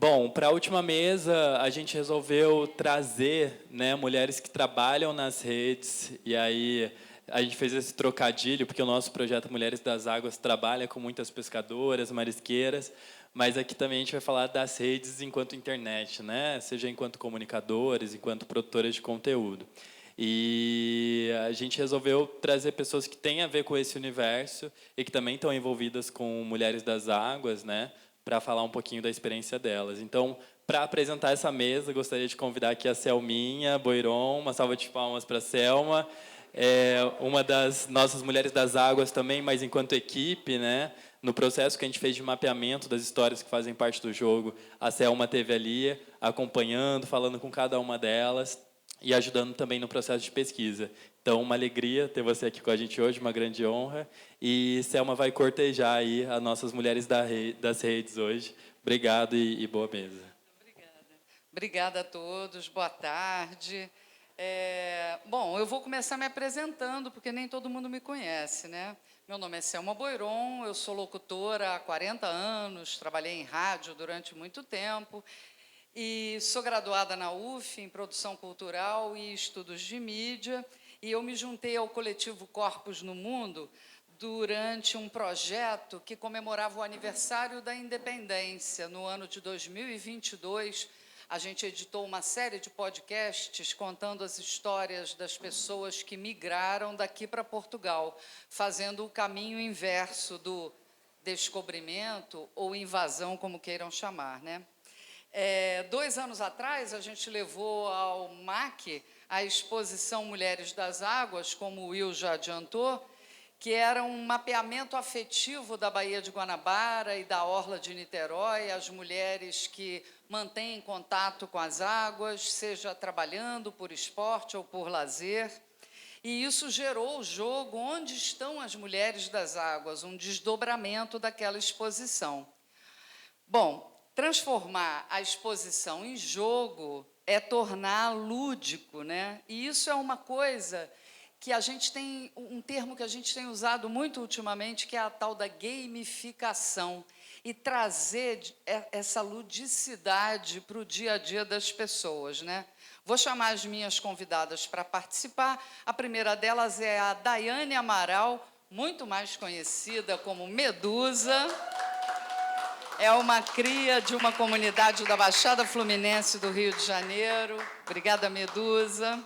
Bom, para a última mesa, a gente resolveu trazer, né, mulheres que trabalham nas redes, e aí a gente fez esse trocadilho, porque o nosso projeto Mulheres das Águas trabalha com muitas pescadoras, marisqueiras, mas aqui também a gente vai falar das redes enquanto internet, né, seja enquanto comunicadores, enquanto produtoras de conteúdo. E a gente resolveu trazer pessoas que têm a ver com esse universo e que também estão envolvidas com Mulheres das Águas, né, para falar um pouquinho da experiência delas. Então, para apresentar essa mesa, gostaria de convidar aqui a Selminha Boiron, uma salva de palmas para a Selma, uma das nossas Mulheres das Águas também, mas enquanto equipe, né, no processo que a gente fez de mapeamento das histórias que fazem parte do jogo, a Selma esteve ali, acompanhando, falando com cada uma delas e ajudando também no processo de pesquisa. Então, uma alegria ter você aqui com a gente hoje, uma grande honra. E Selma vai cortejar aí as nossas mulheres das redes hoje. Obrigado e boa mesa. Obrigada. Obrigada a todos, boa tarde. Bom, eu vou começar me apresentando, porque nem todo mundo me conhece, né? Meu nome é Selma Boiron, eu sou locutora há 40 anos, trabalhei em rádio durante muito tempo, e sou graduada na UF em Produção Cultural e Estudos de Mídia, e eu me juntei ao coletivo Corpos no Mundo durante um projeto que comemorava o aniversário da independência. No ano de 2022, a gente editou uma série de podcasts contando as histórias das pessoas que migraram daqui para Portugal, fazendo o caminho inverso do descobrimento ou invasão, como queiram chamar, né? 2 anos atrás, a gente levou ao MAC a exposição Mulheres das Águas, como o Will já adiantou, que era um mapeamento afetivo da Baía de Guanabara e da Orla de Niterói, as mulheres que mantêm contato com as águas, seja trabalhando por esporte ou por lazer. E isso gerou o jogo Onde Estão as Mulheres das Águas, um desdobramento daquela exposição. Bom, transformar a exposição em jogo é tornar lúdico, né? E isso é uma coisa que a gente tem, um termo que a gente tem usado muito ultimamente, que é a tal da gamificação, e trazer essa ludicidade para o dia a dia das pessoas, né? Vou chamar as minhas convidadas para participar. A primeira delas é a Daiane Amaral, muito mais conhecida como Medusa. É uma cria de uma comunidade da Baixada Fluminense do Rio de Janeiro. Obrigada, Medusa.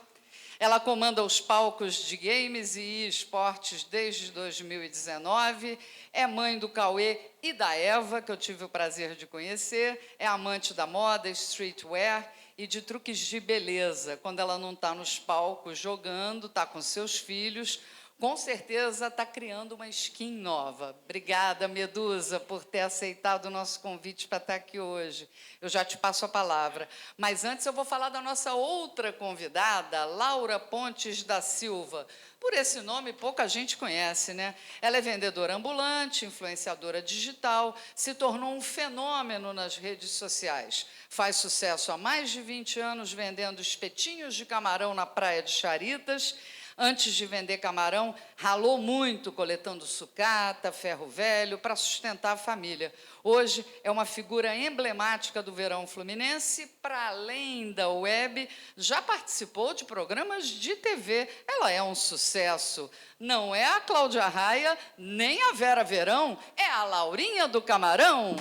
Ela comanda os palcos de games e esportes desde 2019. É mãe do Cauê e da Eva, que eu tive o prazer de conhecer. É amante da moda, streetwear e de truques de beleza. Quando ela não está nos palcos jogando, está com seus filhos, com certeza está criando uma skin nova. Obrigada, Medusa, por ter aceitado o nosso convite para estar aqui hoje. Eu já te passo a palavra. Mas antes eu vou falar da nossa outra convidada, Laura Pontes da Silva. Por esse nome, pouca gente conhece, né? Ela é vendedora ambulante, influenciadora digital, se tornou um fenômeno nas redes sociais. Faz sucesso há mais de 20 anos vendendo espetinhos de camarão na praia de Charitas. Antes de vender camarão, ralou muito coletando sucata, ferro velho, para sustentar a família. Hoje é uma figura emblemática do verão fluminense, para além da web, já participou de programas de TV. Ela é um sucesso. Não é a Cláudia Raia, nem a Vera Verão, é a Laurinha do Camarão.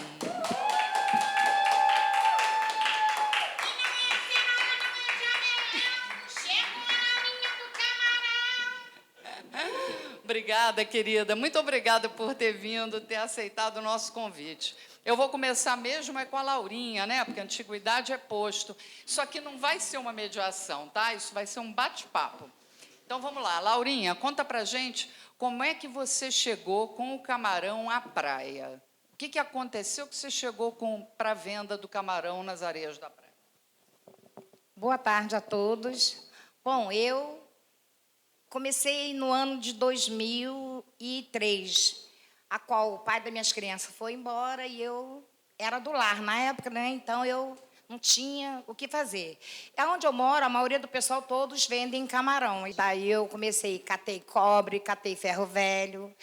Obrigada, querida. Muito obrigada por ter vindo, ter aceitado o nosso convite. Eu vou começar mesmo com a Laurinha, né? Porque a antiguidade é posto. Isso aqui não vai ser uma mediação, tá? Isso vai ser um bate-papo. Então, vamos lá. Laurinha, conta pra gente como é que você chegou com o camarão à praia. O que aconteceu que você chegou para a venda do camarão nas areias da praia? Boa tarde a todos. Bom, eu comecei no ano de 2003, a qual o pai das minhas crianças foi embora e eu era do lar na época, né? Então eu não tinha o que fazer. É onde eu moro, a maioria do pessoal todos vendem camarão. E daí eu comecei, catei cobre, catei ferro velho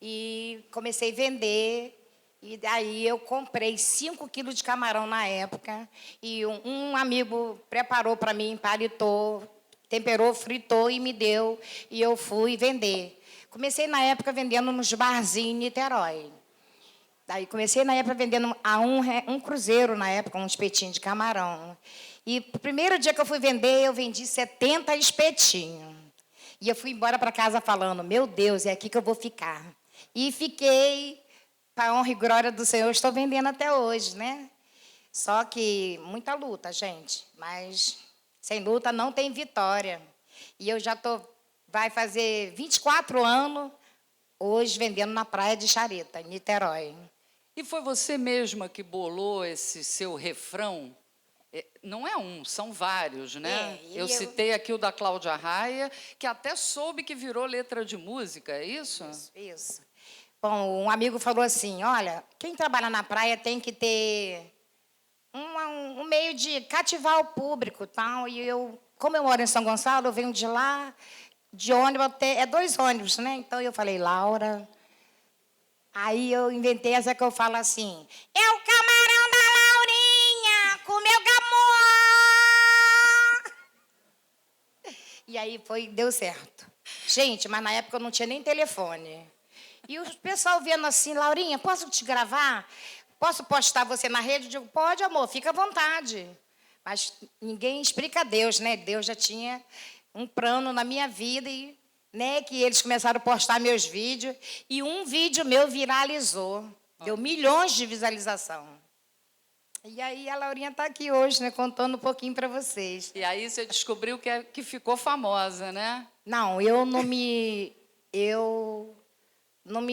e comecei a vender. E daí eu comprei 5 quilos de camarão na época. E um amigo preparou para mim, palitou, temperou, fritou e me deu. E eu fui vender. Comecei na época vendendo nos barzinhos em Niterói. Daí comecei na época vendendo a um cruzeiro, na época, um espetinho de camarão. E o primeiro dia que eu fui vender, eu vendi 70 espetinhos. E eu fui embora para casa falando, meu Deus, é aqui que eu vou ficar. E fiquei, para a honra e glória do Senhor, estou vendendo até hoje, né? Só que muita luta, gente. Mas sem luta não tem vitória. E eu já vai fazer 24 anos hoje vendendo na praia de Chareta, em Niterói. E foi você mesma que bolou esse seu refrão? Não é um, são vários, né? Eu citei aqui o da Cláudia Raia, que até soube que virou letra de música, é isso? Isso. Bom, um amigo falou assim, olha, quem trabalha na praia tem que ter um meio de cativar o público, tal. E eu, como eu moro em São Gonçalo, eu venho de lá, de ônibus, é 2 ônibus, né? Então eu falei, Laura... Aí eu inventei essa que eu falo assim, é o camarão da Laurinha, comeu gamô. E aí deu certo. Gente, mas na época eu não tinha nem telefone. E o pessoal vendo assim, Laurinha, posso te gravar? Posso postar você na rede? Eu digo, pode, amor, fica à vontade. Mas ninguém explica a Deus, né? Deus já tinha um plano na minha vida e... né, que eles começaram a postar meus vídeos, e um vídeo meu viralizou. Deu milhões de visualização. E aí a Laurinha está aqui hoje, né, contando um pouquinho para vocês. E aí você descobriu que ficou famosa, né? Não, eu não me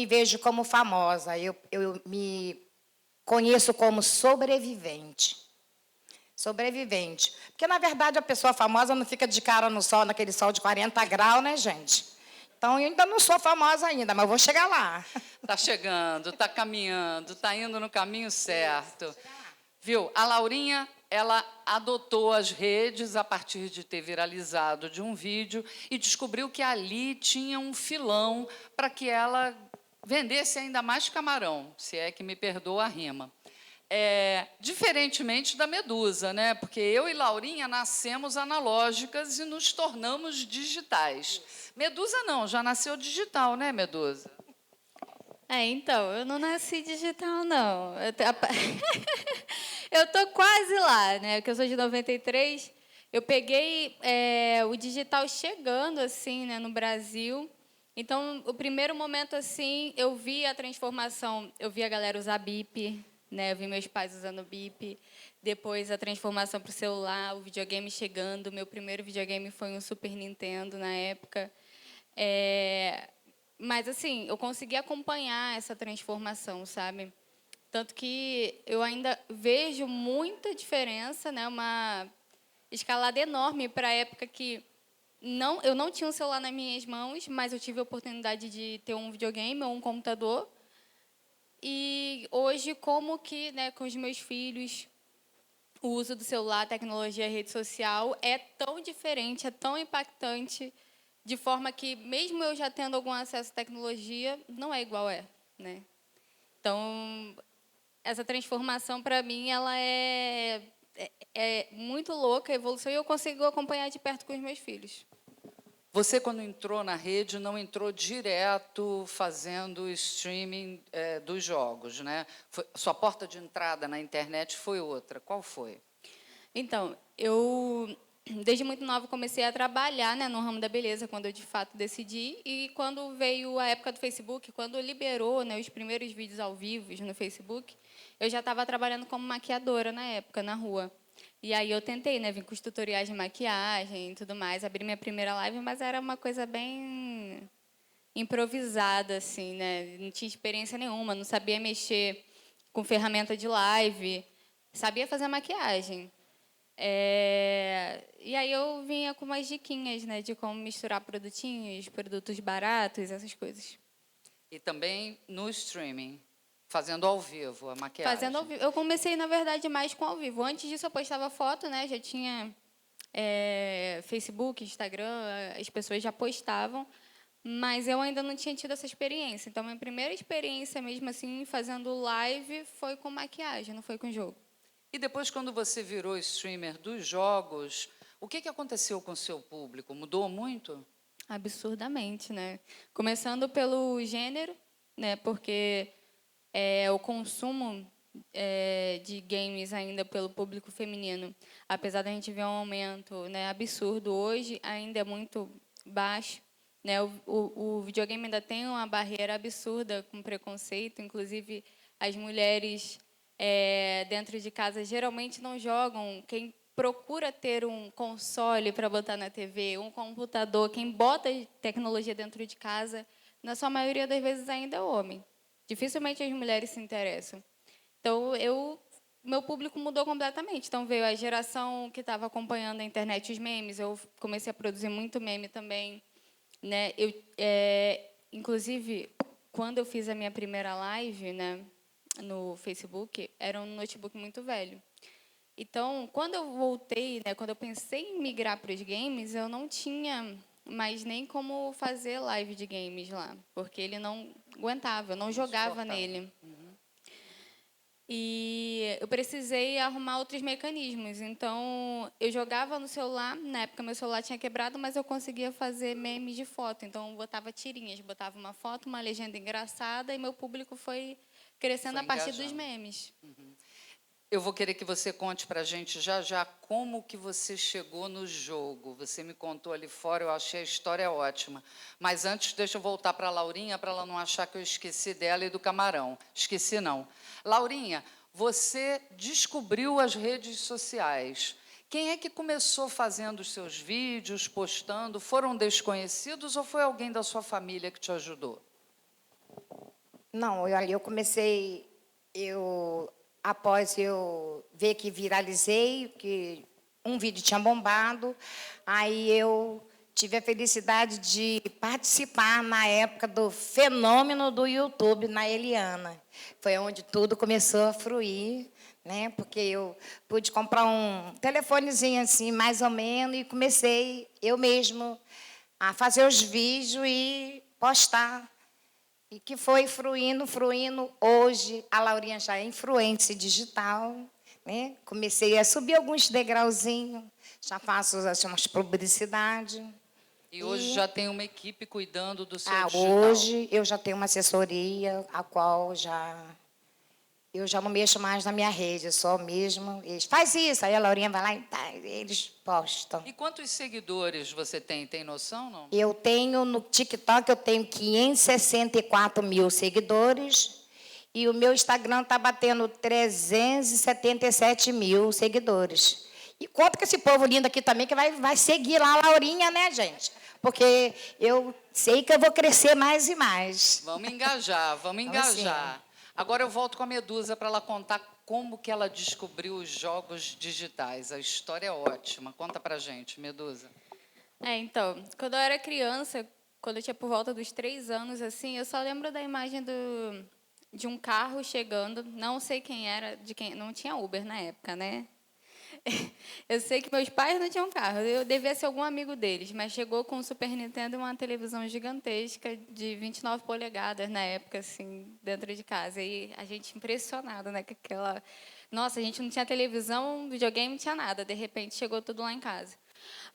vejo como famosa. Eu me conheço como sobrevivente. Sobrevivente. Porque, na verdade, a pessoa famosa não fica de cara no sol, naquele sol de 40 graus, né, gente? Então, eu ainda não sou famosa ainda, mas eu vou chegar lá. Está chegando, está caminhando, está indo no caminho certo. Viu? A Laurinha, ela adotou as redes a partir de ter viralizado de um vídeo e descobriu que ali tinha um filão para que ela vendesse ainda mais camarão, se é que me perdoa a rima. Diferentemente da Medusa, né? Porque eu e Laurinha nascemos analógicas e nos tornamos digitais. Medusa não, já nasceu digital, né, Medusa? Então, eu não nasci digital, não. Eu tô quase lá, né? Porque eu sou de 93. Eu peguei o digital chegando, assim, né, no Brasil. Então, o primeiro momento, assim, eu vi a transformação. Eu vi a galera usar bip, né? Eu vi meus pais usando bip. Depois, a transformação para o celular, o videogame chegando. Meu primeiro videogame foi um Super Nintendo, na época. Mas, assim, eu consegui acompanhar essa transformação, sabe? Tanto que eu ainda vejo muita diferença, né? Uma escalada enorme para a época que eu não tinha um celular nas minhas mãos, mas eu tive a oportunidade de ter um videogame ou um computador. E hoje, como que, né, com os meus filhos, o uso do celular, tecnologia, rede social é tão diferente, é tão impactante, de forma que, mesmo eu já tendo algum acesso à tecnologia, não é igual né? Então, essa transformação, para mim, ela é muito louca, a evolução, e eu consigo acompanhar de perto com os meus filhos. Você, quando entrou na rede, não entrou direto fazendo streaming dos jogos, né? Sua porta de entrada na internet foi outra. Qual foi? Então, eu, desde muito nova, comecei a trabalhar, né, no ramo da beleza, quando eu, de fato, decidi. E quando veio a época do Facebook, quando liberou, né, os primeiros vídeos ao vivo no Facebook, eu já estava trabalhando como maquiadora, na época, na rua. E aí eu tentei, né, vir com os tutoriais de maquiagem e tudo mais, abri minha primeira live, mas era uma coisa bem improvisada, assim, né? Não tinha experiência nenhuma, não sabia mexer com ferramenta de live, sabia fazer maquiagem. E aí eu vinha com umas diquinhas, né, de como misturar produtinhos, produtos baratos, essas coisas. E também no streaming? Fazendo ao vivo a maquiagem. Fazendo ao vivo. Eu comecei, na verdade, mais com ao vivo. Antes disso, eu postava foto, né? Já tinha Facebook, Instagram, as pessoas já postavam. mas eu ainda não tinha tido essa experiência. Então, minha primeira experiência mesmo assim, fazendo live, foi com maquiagem, não foi com jogo. E depois, quando você virou streamer dos jogos, o que aconteceu com o seu público? Mudou muito? Absurdamente, né? Começando pelo gênero, né? Porque o consumo de games ainda pelo público feminino, apesar da gente ver um aumento, né, absurdo hoje, ainda é muito baixo, né? O videogame ainda tem uma barreira absurda com preconceito, inclusive as mulheres dentro de casa geralmente não jogam. Quem procura ter um console para botar na TV, um computador, quem bota tecnologia dentro de casa, na sua maioria das vezes ainda é homem. Dificilmente as mulheres se interessam. Então, meu público mudou completamente. Então, veio a geração que estava acompanhando a internet, os memes. Eu comecei a produzir muito meme também, né? Inclusive, quando eu fiz a minha primeira live, né, no Facebook, era um notebook muito velho. Então, quando eu voltei, né, quando eu pensei em migrar para os games, eu não tinha mais nem como fazer live de games lá, porque ele não aguentava, eu não jogava nele. E eu precisei arrumar outros mecanismos. Então, eu jogava no celular, na época meu celular tinha quebrado, mas eu conseguia fazer memes de foto. Então, eu botava tirinhas, botava uma foto, uma legenda engraçada, e meu público foi crescendo a partir dos memes. Eu vou querer que você conte para a gente já como que você chegou no jogo. Você me contou ali fora, eu achei a história ótima. Mas antes, deixa eu voltar para a Laurinha, para ela não achar que eu esqueci dela e do camarão. Esqueci, não. Laurinha, você descobriu as redes sociais. Quem é que começou fazendo os seus vídeos, postando? Foram desconhecidos ou foi alguém da sua família que te ajudou? Não, eu comecei, após eu ver que viralizei, que um vídeo tinha bombado, aí eu tive a felicidade de participar na época do fenômeno do YouTube na Eliana. Foi onde tudo começou a fruir, né? Porque eu pude comprar um telefonezinho assim, mais ou menos, e comecei eu mesmo a fazer os vídeos e postar. E que foi fruindo. Hoje, a Laurinha já é influencer digital, né? Comecei a subir alguns degrauzinhos, já faço assim, umas publicidades. E hoje já tem uma equipe cuidando do seu digital? Hoje eu já tenho uma assessoria, a qual eu já não mexo mais na minha rede, só mesmo. Eles faz isso, aí a Laurinha vai lá e eles postam. E quantos seguidores você tem? Tem noção, não? Eu tenho no TikTok, eu tenho 564 mil seguidores e o meu Instagram está batendo 377 mil seguidores. E conta com esse povo lindo aqui também, que vai seguir lá a Laurinha, né, gente? Porque eu sei que eu vou crescer mais e mais. Vamos engajar, vamos engajar. Assim, Agora eu volto com a Medusa para ela contar como que ela descobriu os jogos digitais. A história é ótima. Conta para a gente, Medusa. Então, quando eu era criança, quando eu tinha por volta dos 3 anos, assim, eu só lembro da imagem de um carro chegando, não sei quem era, não tinha Uber na época, né? Eu sei que meus pais não tinham carro, eu devia ser algum amigo deles, mas chegou com um Super Nintendo e uma televisão gigantesca de 29 polegadas na época, assim, dentro de casa. E a gente impressionado, né, com aquela... Nossa, a gente não tinha televisão, videogame, não tinha nada. De repente, chegou tudo lá em casa.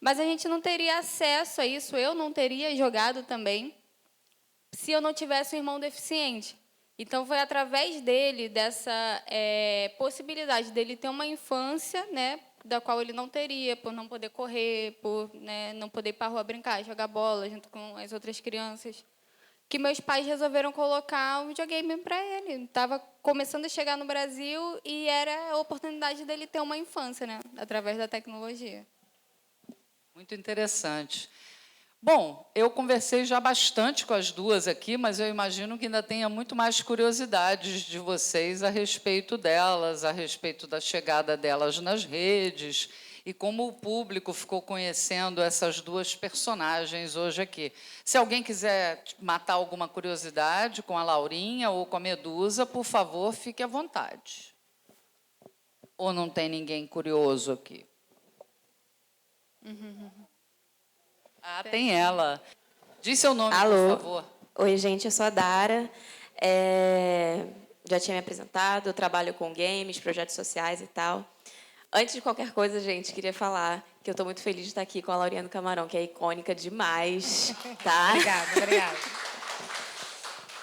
Mas a gente não teria acesso a isso, eu não teria jogado também, se eu não tivesse um irmão deficiente. Então, foi através dele, dessa possibilidade dele ter uma infância, né, da qual ele não teria, por não poder correr, por, né, não poder ir para a rua brincar, jogar bola junto com as outras crianças, que meus pais resolveram colocar um videogame para ele. Estava começando a chegar no Brasil e era a oportunidade dele ter uma infância, né, através da tecnologia. Muito interessante. Bom, eu conversei já bastante com as duas aqui, mas eu imagino que ainda tenha muito mais curiosidades de vocês a respeito delas, a respeito da chegada delas nas redes e como o público ficou conhecendo essas duas personagens hoje aqui. Se alguém quiser matar alguma curiosidade com a Laurinha ou com a Medusa, por favor, fique à vontade. Ou não tem ninguém curioso aqui? Ah, tem ela. Diz seu nome, Alô. por favor. Oi, gente, eu sou a Dara. Já tinha me apresentado, eu trabalho com games, projetos sociais e tal. Antes de qualquer coisa, gente, queria falar que eu estou muito feliz de estar aqui com a Laurinha do Camarão, que é icônica demais, tá? Obrigada.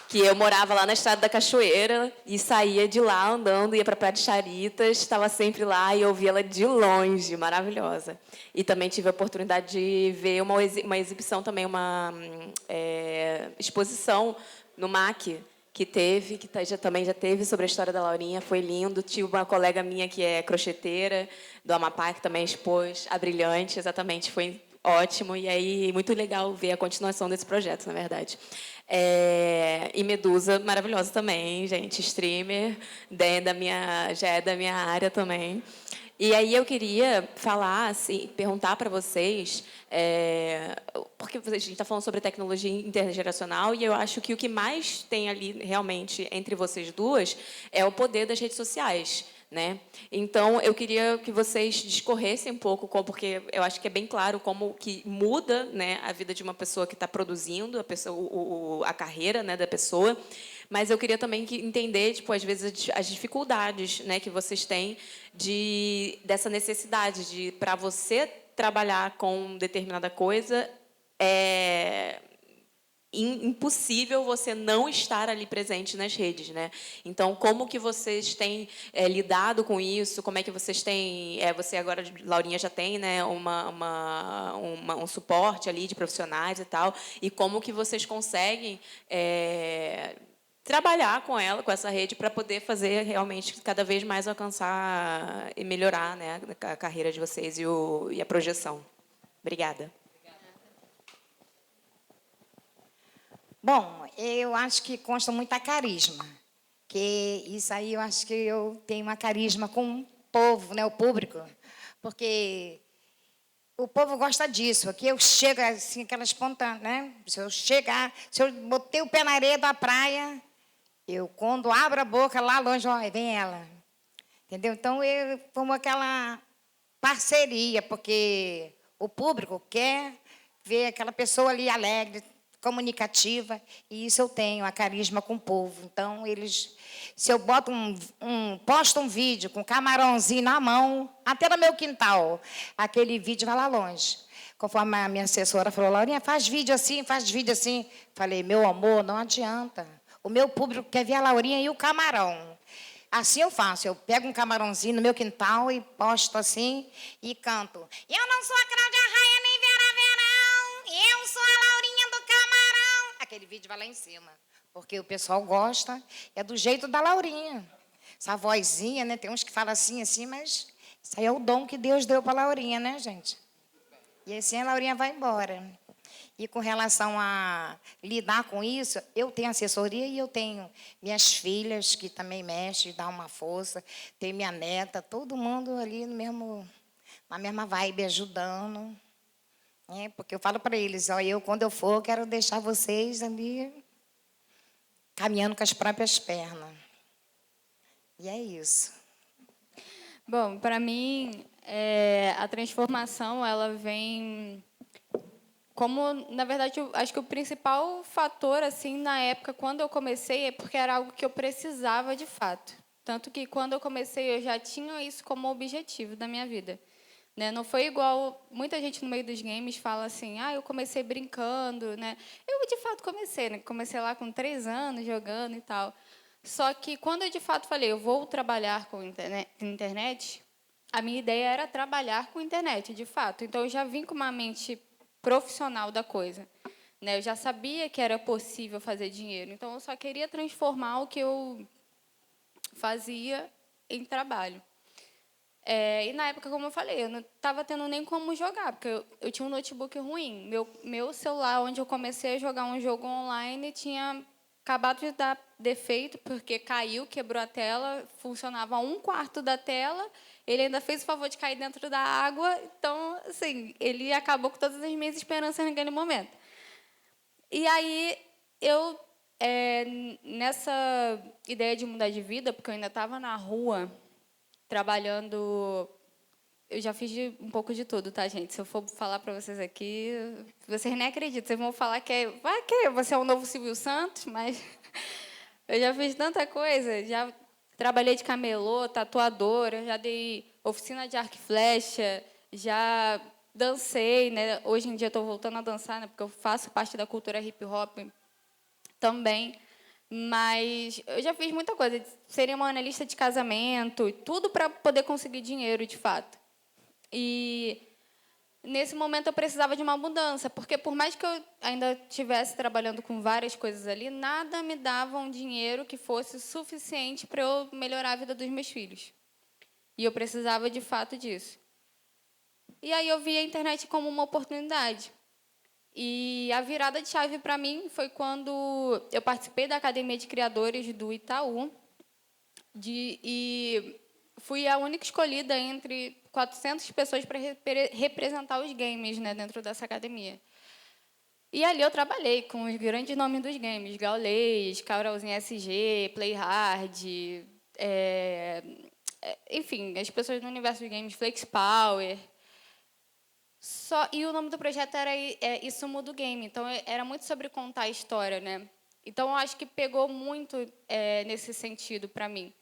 Que eu morava lá na Estrada da Cachoeira e saía de lá andando, ia para a Praia de Charitas, estava sempre lá e eu via ela de longe, maravilhosa. E também tive a oportunidade de ver uma exibição também, uma exposição no MAC que teve, também já teve sobre a história da Laurinha, foi lindo. Tive uma colega minha que é crocheteira do Amapá, que também expôs a Brilhante, exatamente, foi ótimo. E aí, muito legal ver a continuação desse projeto, na verdade. E Medusa, maravilhosa também, gente, streamer, já é da minha área também. E aí eu queria falar, assim, perguntar para vocês, porque a gente está falando sobre tecnologia intergeracional e eu acho que o que mais tem ali realmente entre vocês duas é o poder das redes sociais, né? Então eu queria que vocês discorressem um pouco, porque eu acho que é bem claro como que muda, né, a vida de uma pessoa que está produzindo, a carreira, né, da pessoa. Mas eu queria também entender, tipo, às vezes as dificuldades, né, que vocês têm dessa necessidade de, para você trabalhar com determinada coisa, é impossível você não estar ali presente nas redes, né? Então, como que vocês têm lidado com isso? Como é que vocês têm... você agora, Laurinha, já tem, né, um suporte ali de profissionais e tal. E como que vocês conseguem trabalhar com essa rede, para poder fazer realmente cada vez mais alcançar e melhorar, né, a carreira de vocês e a projeção. Obrigada. Bom, eu acho que consta muito a carisma. Que isso aí eu acho que eu tenho uma carisma com o povo, né, o público. Porque o povo gosta disso. Aqui eu chego assim, aquela espontânea, né? Se eu botei o pé na areia da praia, eu, quando abro a boca lá longe, ó, vem ela. Entendeu? Então, eu como aquela parceria, porque o público quer ver aquela pessoa ali alegre, comunicativa, e isso eu tenho, a carisma com o povo. Então, se eu boto posto um vídeo com um camarãozinho na mão, até no meu quintal, aquele vídeo vai lá longe. Conforme a minha assessora falou, Laurinha, faz vídeo assim, faz vídeo assim. Falei, meu amor, não adianta. O meu público quer ver a Laurinha e o camarão. Assim eu faço, eu pego um camarãozinho no meu quintal e posto assim e canto. Eu não sou a Cláudia Raia nem Vera Verão, eu sou a Laurinha do Camarão. Aquele vídeo vai lá em cima, porque o pessoal gosta, é do jeito da Laurinha. Essa vozinha, né? Tem uns que falam assim, mas isso aí é o dom que Deus deu para a Laurinha, né, gente? E assim a Laurinha vai embora. E com relação a lidar com isso, eu tenho assessoria e eu tenho minhas filhas que também mexem, dão uma força. Tem minha neta, todo mundo ali na mesma vibe, ajudando. Porque eu falo para eles, ó, quando eu for, eu quero deixar vocês ali caminhando com as próprias pernas. E é isso. Bom, para mim, a transformação, ela vem... Como, na verdade, eu acho que o principal fator, assim, na época, quando eu comecei, é porque era algo que eu precisava de fato. Tanto que, quando eu comecei, eu já tinha isso como objetivo da minha vida. Né? Não foi igual... Muita gente no meio dos games fala assim, eu comecei brincando, né? Eu, de fato, comecei, né? Comecei lá com 3 anos, jogando e tal. Só que, quando eu, de fato, falei, eu vou trabalhar com internet, a minha ideia era trabalhar com internet, de fato. Então, eu já vim com uma mente profissional da coisa, né? Eu já sabia que era possível fazer dinheiro, então eu só queria transformar o que eu fazia em trabalho. E na época, como eu falei, eu não estava tendo nem como jogar, porque eu tinha um notebook ruim. Meu celular, onde eu comecei a jogar um jogo online, tinha acabado de dar defeito, porque caiu, quebrou a tela, funcionava 1/4 da tela. Ele ainda fez o favor de cair dentro da água, então, assim, ele acabou com todas as minhas esperanças naquele momento. E aí, eu, nessa ideia de mudar de vida, porque eu ainda estava na rua, trabalhando... eu já fiz um pouco de tudo, tá, gente? Se eu for falar para vocês aqui, vocês nem acreditam. Vocês vão falar que você é um novo Silvio Santos, mas eu já fiz tanta coisa. Já trabalhei de camelô, tatuadora, já dei oficina de arco e flecha, já dancei, né? Hoje em dia estou voltando a dançar, né? Porque eu faço parte da cultura hip hop também. Mas eu já fiz muita coisa, cerimonialista de casamento, tudo para poder conseguir dinheiro, de fato. E nesse momento eu precisava de uma mudança, porque por mais que eu ainda estivesse trabalhando com várias coisas ali, nada me dava um dinheiro que fosse suficiente para eu melhorar a vida dos meus filhos. E eu precisava, de fato, disso. E aí eu vi a internet como uma oportunidade. E a virada de chave para mim foi quando eu participei da Academia de Criadores do Itaú e fui a única escolhida entre 400 pessoas para representar os games, né, dentro dessa academia. E ali eu trabalhei com os grandes nomes dos games, Gaules, Cauralzinho SG, Playhard, enfim, as pessoas do universo dos games, Flex Power. E o nome do projeto era Isso Muda o Game. Então, era muito sobre contar a história, né? Então, eu acho que pegou muito nesse sentido para mim.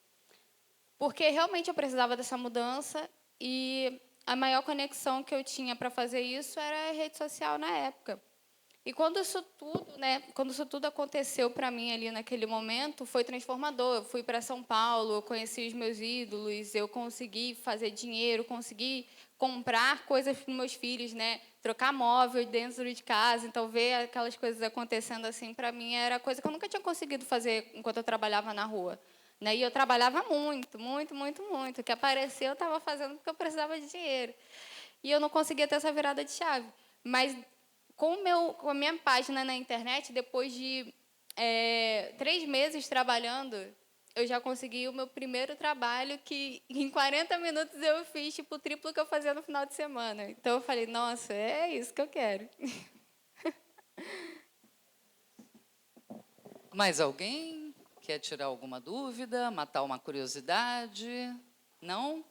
Porque, realmente, eu precisava dessa mudança e a maior conexão que eu tinha para fazer isso era a rede social na época. E quando isso tudo aconteceu para mim ali naquele momento, foi transformador. Eu fui para São Paulo, eu conheci os meus ídolos, eu consegui fazer dinheiro, consegui comprar coisas para os meus filhos, né? Trocar móvel dentro de casa. Então, ver aquelas coisas acontecendo assim, para mim, era coisa que eu nunca tinha conseguido fazer enquanto eu trabalhava na rua. Né? E eu trabalhava muito, muito, muito, muito. O que apareceu, eu estava fazendo porque eu precisava de dinheiro. E eu não conseguia ter essa virada de chave. Mas, com a minha página na internet, depois de 3 meses trabalhando, eu já consegui o meu primeiro trabalho, que em 40 minutos eu fiz tipo, o triplo que eu fazia no final de semana. Então, eu falei, nossa, é isso que eu quero. Mais alguém quer tirar alguma dúvida, matar uma curiosidade? Não?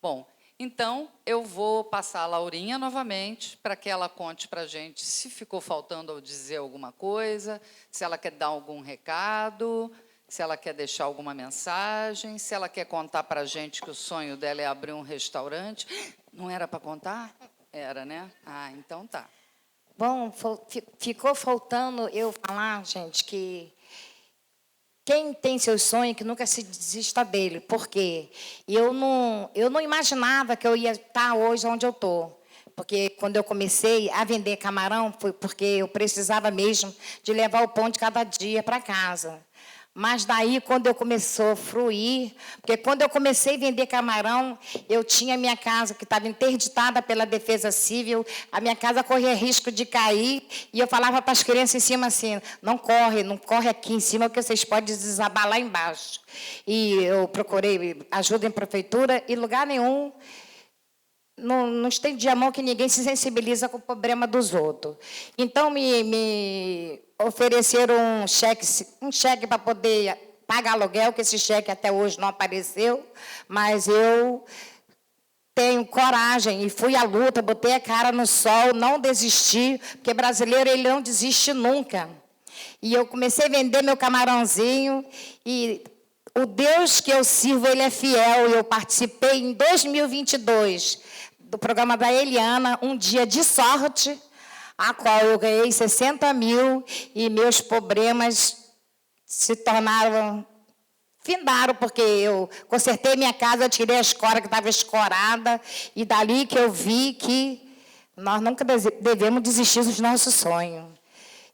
Bom, então, eu vou passar a Laurinha novamente para que ela conte para a gente se ficou faltando ou dizer alguma coisa, se ela quer dar algum recado, se ela quer deixar alguma mensagem, se ela quer contar para a gente que o sonho dela é abrir um restaurante. Não era para contar? Era, né? Ah, então tá. Bom, ficou faltando eu falar, gente, que quem tem seu sonho, que nunca se desista dele. Por quê? Eu não imaginava que eu ia estar hoje onde eu estou. Porque quando eu comecei a vender camarão, foi porque eu precisava mesmo de levar o pão de cada dia para casa. Mas daí, quando eu começou a fruir, porque quando eu comecei a vender camarão, eu tinha minha casa que estava interditada pela Defesa Civil, a minha casa corria risco de cair, e eu falava para as crianças em cima assim, não corre aqui em cima, porque vocês podem desabar lá embaixo. E eu procurei ajuda em prefeitura, e lugar nenhum não estendi a mão que ninguém se sensibiliza com o problema dos outros. Então, me ofereceram um cheque para poder pagar aluguel, que esse cheque até hoje não apareceu, mas eu tenho coragem e fui à luta, botei a cara no sol, não desisti, porque brasileiro ele não desiste nunca. E eu comecei a vender meu camarãozinho e o Deus que eu sirvo, ele é fiel. Eu participei em 2022 do programa da Eliana, Um Dia de Sorte, a qual eu ganhei 60 mil e meus problemas se tornaram, findaram, porque eu consertei minha casa, eu tirei a escora que estava escorada, e dali que eu vi que nós nunca devemos desistir dos nossos sonhos.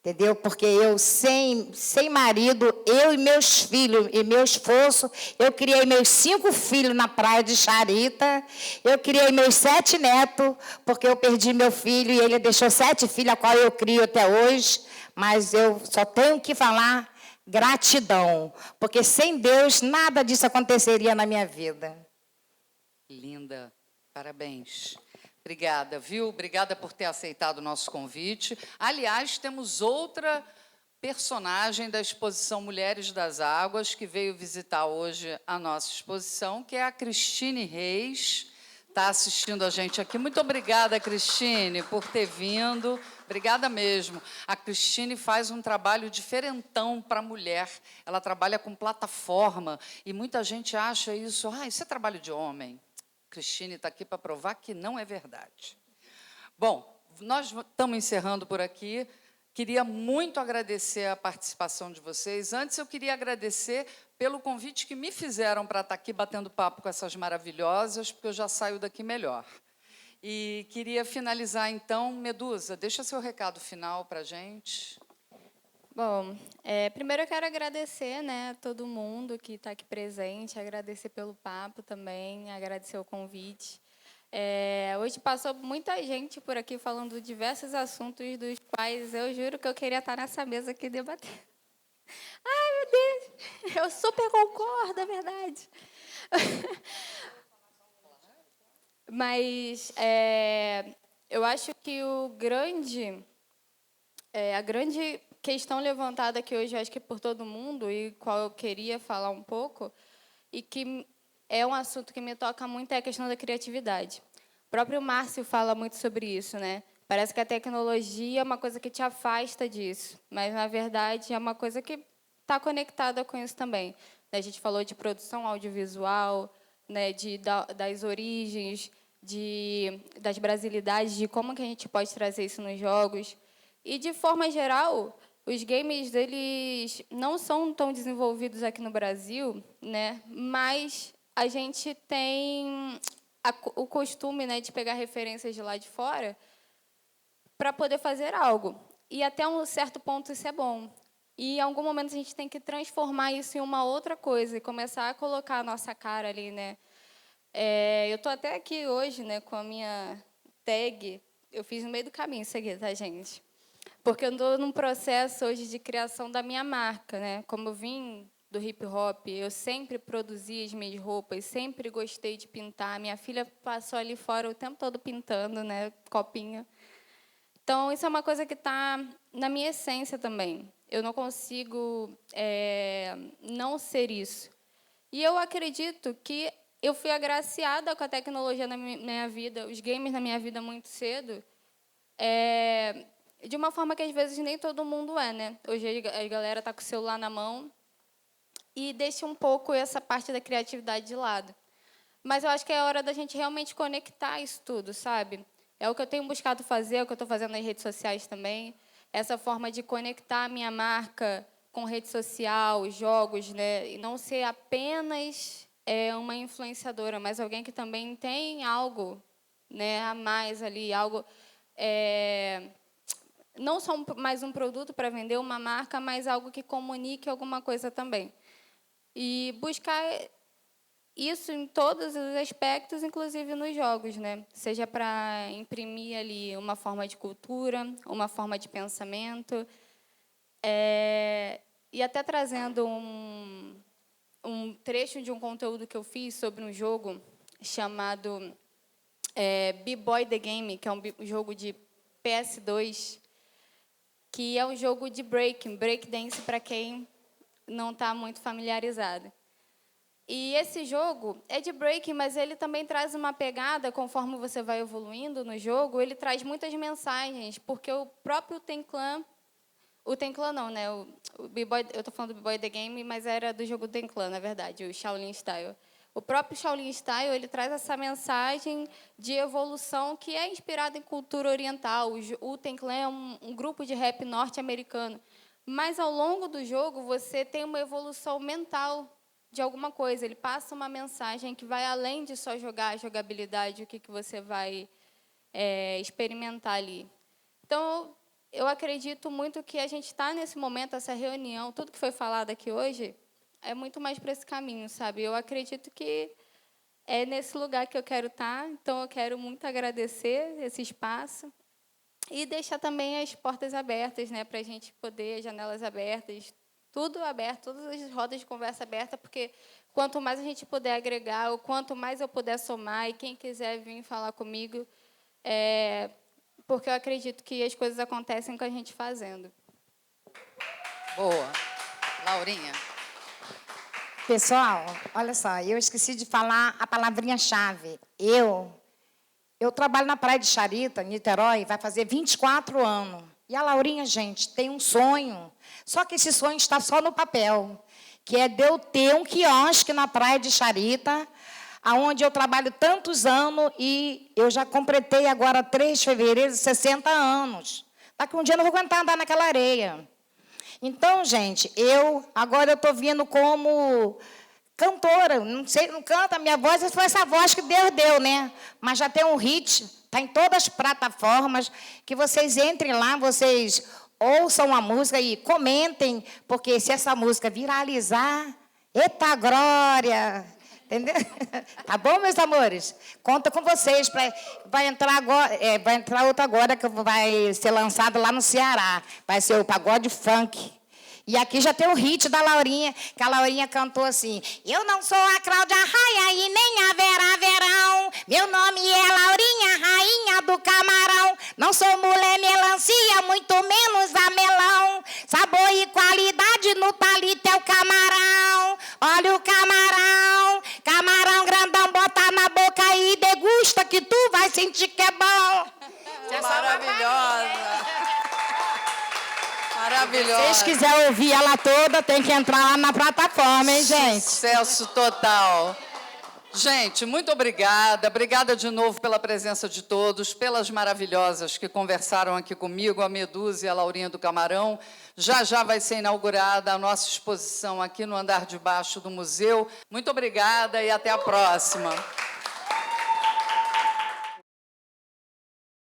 Entendeu? Porque eu, sem marido, eu e meus filhos, e meu esforço, eu criei meus 5 filhos na praia de Charita, eu criei meus 7 netos, porque eu perdi meu filho e ele deixou 7 filhos, a qual eu crio até hoje, mas eu só tenho que falar gratidão, porque sem Deus nada disso aconteceria na minha vida. Linda, parabéns. Obrigada, viu? Obrigada por ter aceitado o nosso convite. Aliás, temos outra personagem da exposição Mulheres das Águas, que veio visitar hoje a nossa exposição, que é a Cristine Reis, está assistindo a gente aqui. Muito obrigada, Cristine, por ter vindo. Obrigada mesmo. A Cristine faz um trabalho diferentão para a mulher. Ela trabalha com plataforma e muita gente acha isso, isso é trabalho de homem. Cristine está aqui para provar que não é verdade. Bom, nós estamos encerrando por aqui. Queria muito agradecer a participação de vocês. Antes, eu queria agradecer pelo convite que me fizeram para estar aqui batendo papo com essas maravilhosas, porque eu já saio daqui melhor. E queria finalizar, então, Medusa, deixa seu recado final para a gente. Bom, primeiro eu quero agradecer, né, a todo mundo que está aqui presente, agradecer pelo papo também, agradecer o convite. Hoje passou muita gente por aqui falando diversos assuntos dos quais eu juro que eu queria estar nessa mesa aqui debatendo. Ai, meu Deus, eu super concordo, é verdade. Mas eu acho que a grande questão levantada aqui hoje, eu acho que por todo mundo, e qual eu queria falar um pouco, e que é um assunto que me toca muito, é a questão da criatividade. O próprio Márcio fala muito sobre isso, né? Parece que a tecnologia é uma coisa que te afasta disso, mas, na verdade, é uma coisa que está conectada com isso também. A gente falou de produção audiovisual, né, das origens, das brasilidades, de como que a gente pode trazer isso nos jogos. E, de forma geral, os games eles não são tão desenvolvidos aqui no Brasil, né, mas a gente tem o costume, né, de pegar referências de lá de fora para poder fazer algo. E, até um certo ponto, isso é bom. E, em algum momento, a gente tem que transformar isso em uma outra coisa e começar a colocar a nossa cara ali, né? Eu estou até aqui hoje, né, com a minha tag. Eu fiz no meio do caminho isso aqui, tá, gente? Porque eu estou num processo hoje de criação da minha marca, né? Como eu vim do hip-hop, eu sempre produzi as minhas roupas, sempre gostei de pintar. Minha filha passou ali fora o tempo todo pintando, né, copinho. Então, isso é uma coisa que está na minha essência também. Eu não consigo não ser isso. E eu acredito que eu fui agraciada com a tecnologia na minha vida, os games na minha vida muito cedo, de uma forma que, às vezes, nem todo mundo é, né? Hoje a galera está com o celular na mão e deixa um pouco essa parte da criatividade de lado. Mas eu acho que é hora da gente realmente conectar isso tudo, sabe? É o que eu tenho buscado fazer, é o que eu estou fazendo nas redes sociais também. Essa forma de conectar a minha marca com rede social, jogos, né? E não ser apenas uma influenciadora, mas alguém que também tem algo, né, a mais ali, algo... não só mais um produto para vender, uma marca, mas algo que comunique alguma coisa também. E buscar isso em todos os aspectos, inclusive nos jogos, né? Seja para imprimir ali uma forma de cultura, uma forma de pensamento, e até trazendo um trecho de um conteúdo que eu fiz sobre um jogo chamado B-Boy The Game, que é um jogo de PS2, que é um jogo de breakdance, para quem não está muito familiarizado. E esse jogo é de breaking, mas ele também traz uma pegada, conforme você vai evoluindo no jogo, ele traz muitas mensagens, porque o próprio Tenclan, o Tenclan não, né? O B-Boy, eu estou falando do B-Boy The Game, mas era do jogo Tenclan, na verdade, o Shaolin Style. O próprio Shaolin Style, ele traz essa mensagem de evolução que é inspirada em cultura oriental. O Tenclan é um grupo de rap norte-americano. Mas, ao longo do jogo, você tem uma evolução mental de alguma coisa. Ele passa uma mensagem que vai além de só jogar a jogabilidade, o que você vai experimentar ali. Então, eu acredito muito que a gente está nesse momento, essa reunião, tudo que foi falado aqui hoje, é muito mais para esse caminho, sabe? Eu acredito que é nesse lugar que eu quero estar, então eu quero muito agradecer esse espaço e deixar também as portas abertas, né, para a gente poder, janelas abertas, tudo aberto, todas as rodas de conversa abertas, porque quanto mais a gente puder agregar, ou quanto mais eu puder somar, e quem quiser vir falar comigo, porque eu acredito que as coisas acontecem com a gente fazendo. Boa. Laurinha. Pessoal, olha só, eu esqueci de falar a palavrinha-chave. Eu Eu trabalho na Praia de Charita, em Niterói, vai fazer 24 anos. E a Laurinha, gente, tem um sonho. Só que esse sonho está só no papel, que é de eu ter um quiosque na Praia de Charita, onde eu trabalho tantos anos e eu já completei agora, 3 de fevereiro, 60 anos. Daqui um dia eu não vou aguentar andar naquela areia. Então, gente, agora eu estou vindo como cantora. Não sei, não canta, minha voz foi essa voz que Deus deu, né? Mas já tem um hit, está em todas as plataformas, que vocês entrem lá, vocês ouçam a música e comentem, porque se essa música viralizar, eita glória! Entendeu? Tá bom, meus amores? Conta com vocês. Vai entrar agora, vai entrar outra agora que vai ser lançado lá no Ceará. Vai ser o pagode funk. E aqui já tem o hit da Laurinha, que a Laurinha cantou assim: eu não sou a Cláudia Raia e nem a Vera Verão. Meu nome é Laurinha, rainha do camarão. Não sou mulher melancia, muito menos a melão. Sabor e qualidade no palito é o camarão. Olha o camarão, camarão grandão, bota na boca e degusta que tu vai sentir que é bom. Maravilhosa. Maravilhosa. Se vocês quiserem ouvir ela toda, tem que entrar lá na plataforma, hein, gente? Sucesso total. Gente, muito obrigada. Obrigada de novo pela presença de todos, pelas maravilhosas que conversaram aqui comigo, a Medusa e a Laurinha do Camarão. Já já vai ser inaugurada a nossa exposição aqui no andar de baixo do museu. Muito obrigada e até a próxima.